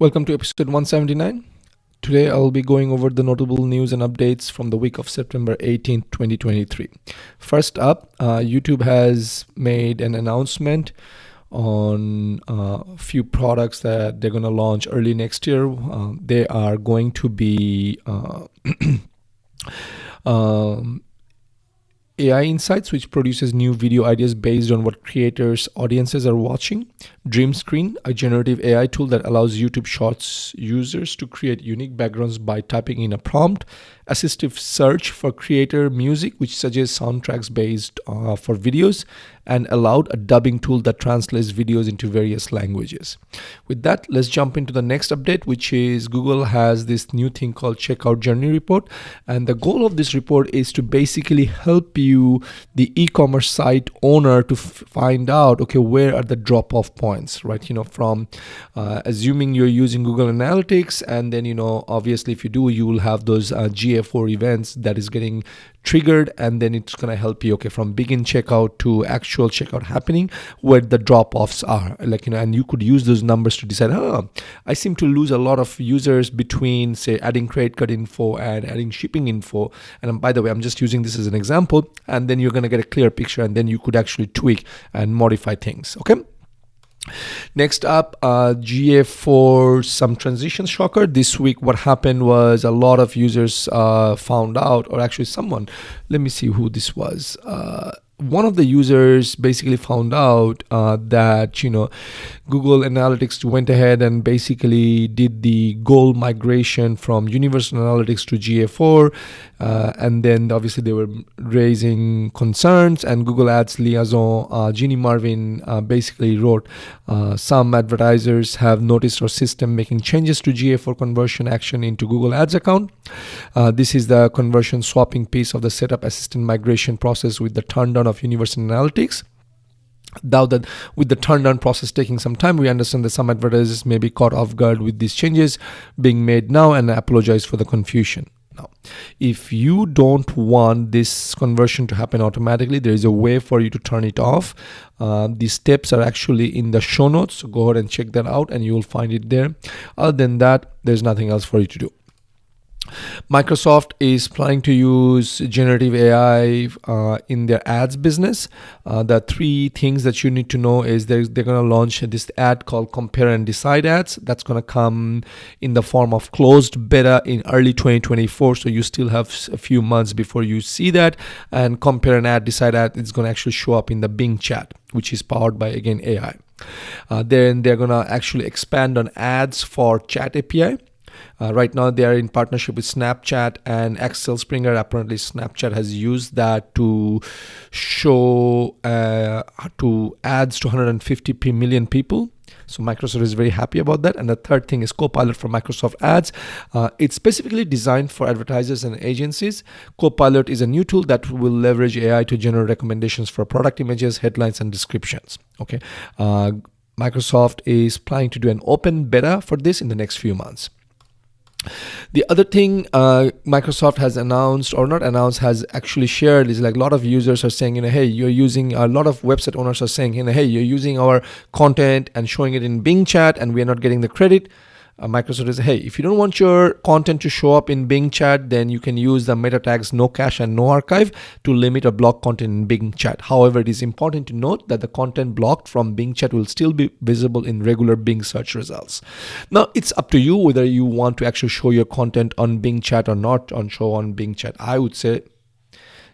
Welcome to episode 179. Today I'll be going over the notable news and updates from the week of September 18th, 2023. First up, YouTube has made an announcement on a few products that they're going to launch early next year. They are going to be AI Insights, which produces new video ideas based on what creators' audiences are watching. Dream Screen, a generative AI tool that allows YouTube Shorts users to create unique backgrounds by typing in a prompt. Assistive Search for Creator Music, which suggests soundtracks based for videos. And Aloud, a dubbing tool that translates videos into various languages. With that, let's jump into the next update, which is Google has this new thing called Checkout Journey Report. And the goal of this report is to basically help you, the e-commerce site owner, to find out, okay, where are the drop-off points, right? From assuming you're using Google Analytics, and then, obviously if you do, you will have those GA4 events that is getting triggered, and then it's going to help you, okay, from begin checkout to actual checkout happening, where the drop-offs are, and you could use those numbers to decide, I seem to lose a lot of users between, say, adding credit card info and adding shipping info. And by the way, I'm just using this as an example, and then you're going to get a clear picture, and then you could actually tweak and modify things. Okay. Next up, GA4, some transition shocker. This week, what happened was a lot of users found out, or actually someone, let me see who this was. One of the users basically found out that Google Analytics went ahead and basically did the goal migration from Universal Analytics to GA4, and then obviously they were raising concerns, and Google Ads liaison Jeannie Marvin basically wrote, some advertisers have noticed our system making changes to GA4 conversion action into Google Ads account. This is the conversion swapping piece of the setup assistant migration process with the turndown of Universal Analytics. Now that with the turndown process taking some time, we understand that some advertisers may be caught off guard with these changes being made now, and I apologize for the confusion. Now, if you don't want this conversion to happen automatically, there is a way for you to turn it off. These steps are actually in the show notes, so go ahead and check that out and you will find it there. Other than that, there's nothing else for you to do. Microsoft is planning to use generative AI in their ads business. The three things that you need to know is they're going to launch this ad called Compare and Decide Ads. That's going to come in the form of closed beta in early 2024. So you still have a few months before you see that. And Compare and Decide Ad is going to actually show up in the Bing chat, which is powered by, again, AI. Then they're going to actually expand on ads for Chat API. Right now, they are in partnership with Snapchat and Axel Springer. Apparently, Snapchat has used that to show to ads to 150 million people. So Microsoft is very happy about that. And the third thing is Copilot for Microsoft Ads. It's specifically designed for advertisers and agencies. Copilot is a new tool that will leverage AI to generate recommendations for product images, headlines, and descriptions. Okay. Microsoft is planning to do an open beta for this in the next few months. The other thing Microsoft has announced, or not announced, has actually shared, is like a lot of users are saying, hey, you're using, a lot of website owners are saying, hey, you're using our content and showing it in Bing chat and we're not getting the credit. Microsoft is, hey, if you don't want your content to show up in Bing chat, then you can use the meta tags no cache and no archive to limit or block content in Bing chat. However, it is important to note that the content blocked from Bing chat will still be visible in regular Bing search results. Now, it's up to you whether you want to actually show your content on Bing chat or not show on Bing chat. I would say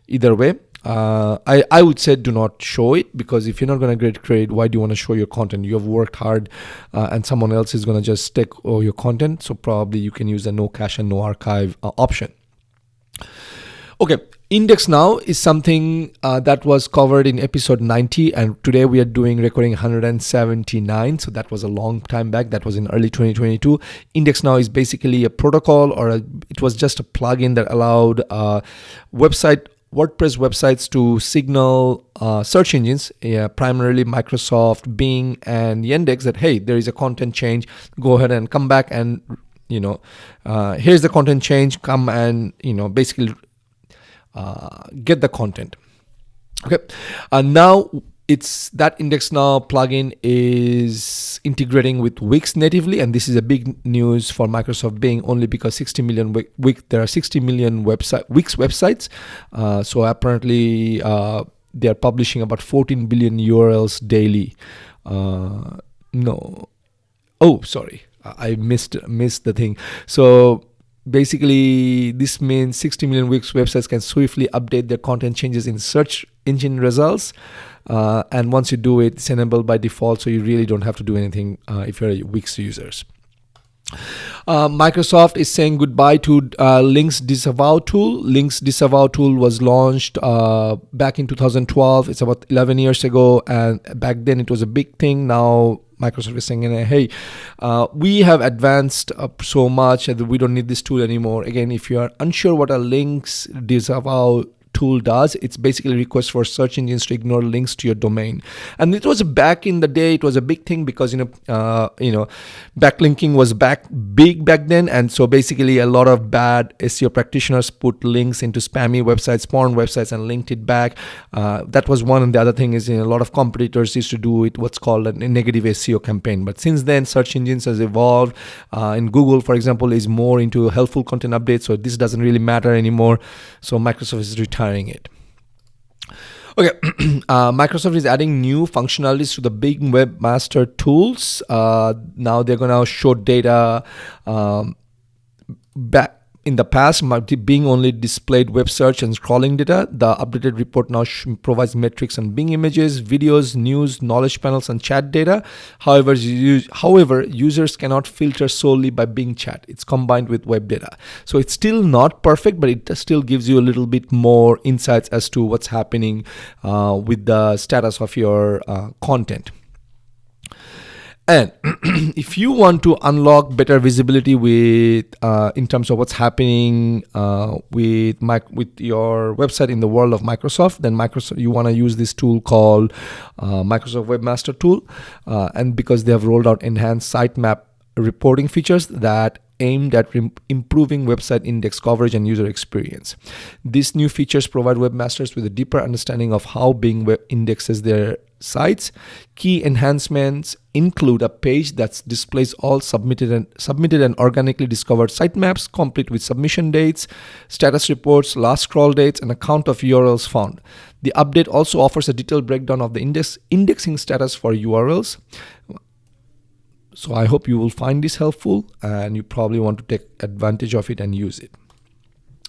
either way. I would say do not show it, because if you're not going to get credit, why do you want to show your content? You have worked hard and someone else is going to just take all your content. So probably you can use the no cache and no archive option. Okay, Index Now is something that was covered in episode 90, and today we are doing recording 179. So that was a long time back. That was in early 2022. Index Now is basically a protocol, or it was just a plugin that allowed WordPress websites to signal search engines, primarily Microsoft, Bing, and Yandex, that, hey, there is a content change. Go ahead and come back and, here's the content change. Come and, basically get the content. Okay. Now it's that index now plugin is integrating with Wix natively, and this is a big news for Microsoft Bing, only because 60 million there are 60 million Wix websites. So apparently they are publishing about 14 billion URLs daily. No, oh sorry, I missed the thing. So basically this means 60 million Wix websites can swiftly update their content changes in search engine results, and once you do it, it's enabled by default, so you really don't have to do anything if you're a Wix users. Microsoft is saying goodbye to links disavow tool. Links disavow tool was launched back in 2012. It's about 11 years ago, and back then it was a big thing. Now Microsoft is saying, hey, we have advanced so much that we don't need this tool anymore. Again, if you are unsure what a links disavow tool does, it's basically requests for search engines to ignore links to your domain. And it was back in the day, it was a big thing because backlinking was big back then, and so basically a lot of bad SEO practitioners put links into spammy websites, porn websites, and linked it back. That was one, and the other thing is a lot of competitors used to do it, what's called a negative SEO campaign. But since then, search engines has evolved, and Google, for example, is more into helpful content updates, so this doesn't really matter anymore. So Microsoft is retiring it. Okay, Microsoft is adding new functionalities to the Bing Webmaster Tools. Now they're going to show data back. In the past, Bing only displayed web search and scrolling data. The updated report now provides metrics on Bing images, videos, news, knowledge panels, and chat data. However, users cannot filter solely by Bing chat. It's combined with web data. So it's still not perfect, but it still gives you a little bit more insights as to what's happening with the status of your content. And if you want to unlock better visibility with in terms of what's happening with your website in the world of Microsoft, then you want to use this tool called Microsoft Webmaster Tool, and because they have rolled out enhanced sitemap reporting features that aimed at improving website index coverage and user experience. These new features provide webmasters with a deeper understanding of how Bing web indexes their sites. Key enhancements include a page that displays all submitted and organically discovered sitemaps, complete with submission dates, status reports, last scroll dates, and a count of URLs found. The update also offers a detailed breakdown of the indexing status for URLs. So I hope you will find this helpful, and you probably want to take advantage of it and use it.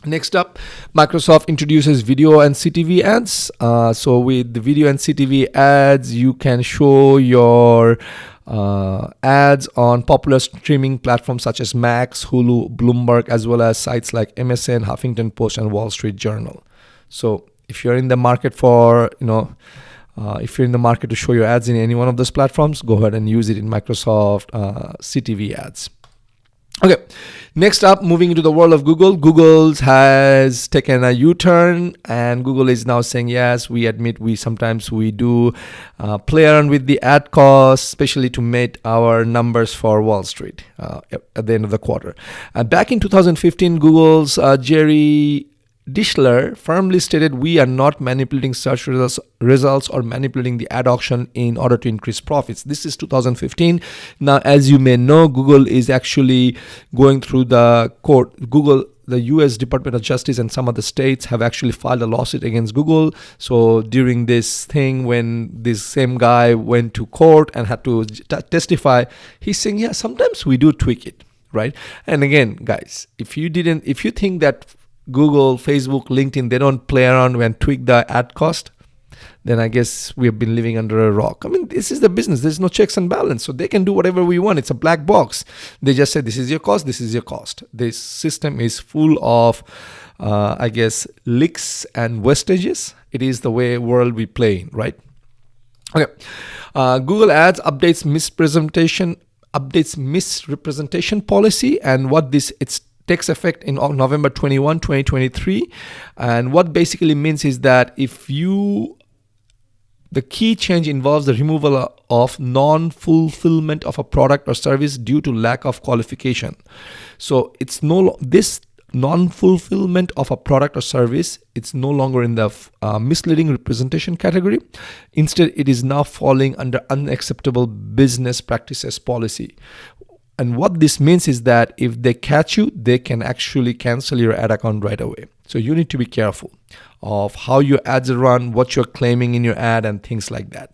Next up, Microsoft introduces video and CTV ads. So with the video and CTV ads, you can show your ads on popular streaming platforms such as Max, Hulu, Bloomberg, as well as sites like MSN, Huffington Post, and Wall Street Journal. So if you're in the market for, if you're in the market to show your ads in any one of those platforms, go ahead and use it in Microsoft CTV ads. Okay, next up, moving into the world of Google. Google has taken a U-turn, and Google is now saying, yes, we admit sometimes we do play around with the ad costs, especially to meet our numbers for Wall Street at the end of the quarter. Back in 2015, Google's Jerry Dischler firmly stated, we are not manipulating search results or manipulating the ad auction in order to increase profits. This is 2015. Now, as you may know, Google is actually going through the court. The US Department of Justice and some other states have actually filed a lawsuit against Google. So during this thing, when this same guy went to court and had to testify, he's saying, yeah, sometimes we do tweak it, right? And again, guys, if you think that Google, Facebook, LinkedIn, they don't play around and tweak the ad cost, then I guess we have been living under a rock. I mean, this is the business. There's no checks and balance. So they can do whatever we want. It's a black box. They just say, this is your cost, this is your cost. This system is full of, leaks and wastages. It is the world we play in, right? Okay. Google Ads updates misrepresentation policy, and what it's takes effect in November 21, 2023. And what basically means is that the key change involves the removal of non-fulfillment of a product or service due to lack of qualification. So this non-fulfillment of a product or service, it's no longer in the misleading representation category. Instead, it is now falling under unacceptable business practices policy. And what this means is that if they catch you, they can actually cancel your ad account right away. So you need to be careful of how your ads are run, what you're claiming in your ad, and things like that.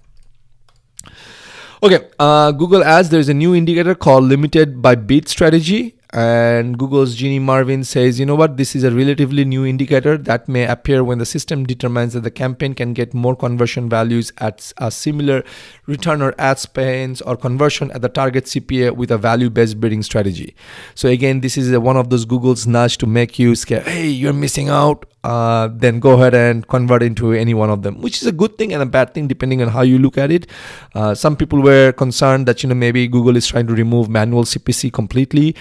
Okay, Google Ads, there's a new indicator called limited by bid strategy. And Google's Jeannie Marvin says, you know what, this is a relatively new indicator that may appear when the system determines that the campaign can get more conversion values at a similar return or ad spends or conversion at the target CPA with a value-based bidding strategy. So again, this is one of those Google's nudge to make you scared. Hey, you're missing out. Then go ahead and convert into any one of them, which is a good thing and a bad thing depending on how you look at it. Some people were concerned that maybe Google is trying to remove manual CPC completely.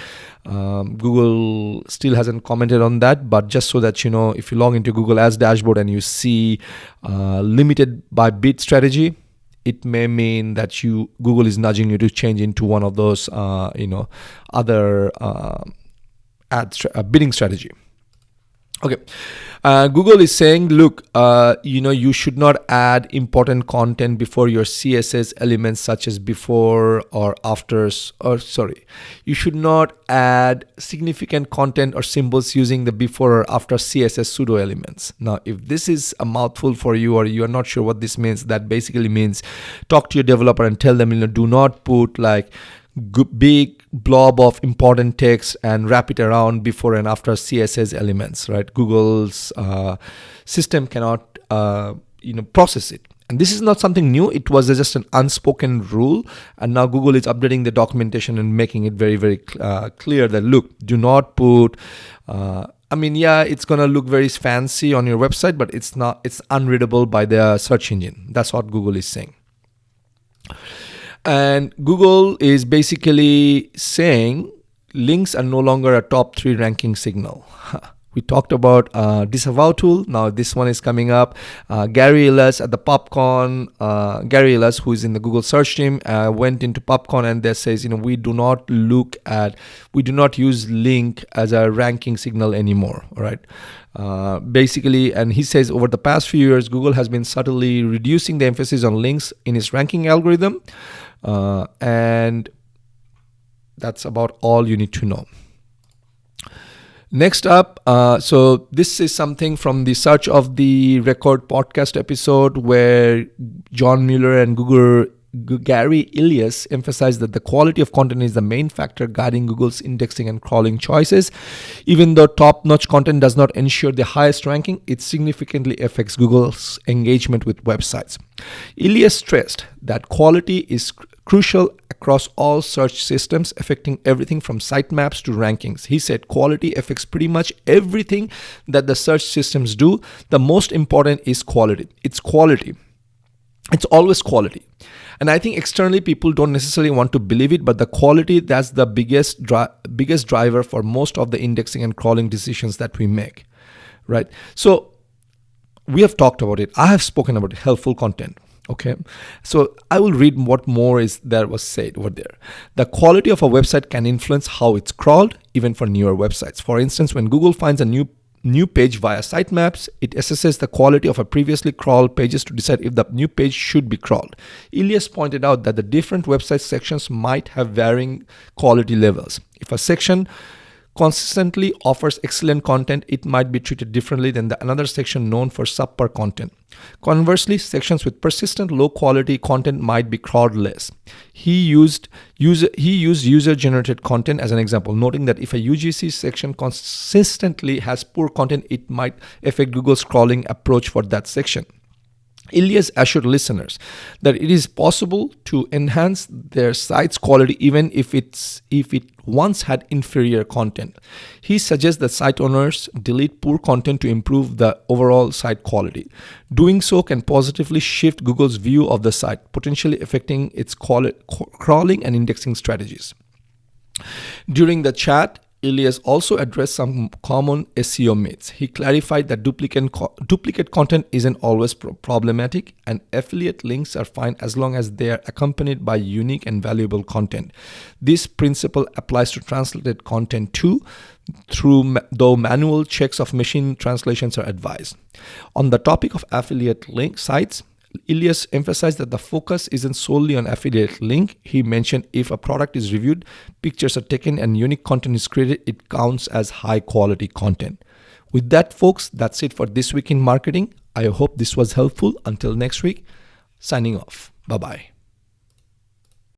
Google still hasn't commented on that, but just so that if you log into Google Ads dashboard and you see limited by bid strategy, it may mean that Google is nudging you to change into one of those other bidding strategy. Okay, Google is saying, look, you should not add important content before your CSS elements, such as before or after, you should not add significant content or symbols using the before or after CSS pseudo elements. Now, if this is a mouthful for you or you are not sure what this means, that basically means talk to your developer and tell them, do not put like big blob of important text and wrap it around before and after CSS elements, right? Google's system cannot, process it. And this is not something new. It was just an unspoken rule. And now Google is updating the documentation and making it very, very clear that, look, do not put, it's going to look very fancy on your website, but it's unreadable by the search engine. That's what Google is saying. And Google is basically saying links are no longer a top 3 ranking signal. We talked about disavow tool. Now this one is coming up. Gary Illyes at the PopCon, Gary Illyes, who is in the Google search team, went into PopCon and there says, we do not use link as a ranking signal anymore, all right? Basically, and he says over the past few years, Google has been subtly reducing the emphasis on links in its ranking algorithm. And that's about all you need to know. Next up, so this is something from the Search of the Record podcast episode where John Mueller and Gary Illyes emphasized that the quality of content is the main factor guiding Google's indexing and crawling choices. Even though top-notch content does not ensure the highest ranking, it significantly affects Google's engagement with websites. Illyes stressed that quality is crucial across all search systems, affecting everything from sitemaps to rankings. He said quality affects pretty much everything that the search systems do. The most important is quality. It's quality. It's always quality. And I think externally people don't necessarily want to believe it, but the quality, that's the biggest driver for most of the indexing and crawling decisions that we make, right? So we have talked about it. I have spoken about helpful content. Okay, so I will read what more is there was said over there. The quality of a website can influence how it's crawled, even for newer websites. For instance, when Google finds a new page via sitemaps, it assesses the quality of a previously crawled pages to decide if the new page should be crawled. Illyes pointed out that the different website sections might have varying quality levels. If a section consistently offers excellent content, it might be treated differently than another section known for subpar content. Conversely, sections with persistent low quality content might be crawled less. He used user-generated content as an example, noting that if a UGC section consistently has poor content, it might affect Google's crawling approach for that section. Illyes assured listeners that it is possible to enhance their site's quality even if it once had inferior content. He suggests that site owners delete poor content to improve the overall site quality. Doing so can positively shift Google's view of the site, potentially affecting its crawling and indexing strategies. During the chat, Elias also addressed some common SEO myths. He clarified that duplicate content isn't always problematic, and affiliate links are fine as long as they are accompanied by unique and valuable content. This principle applies to translated content too, though manual checks of machine translations are advised. On the topic of affiliate link sites, Elias emphasized that the focus isn't solely on affiliate link. He mentioned if a product is reviewed, pictures are taken, and unique content is created, it counts as high quality content. With that, folks, that's it for This Week in Marketing. I hope this was helpful. Until next week, signing off. Bye-bye.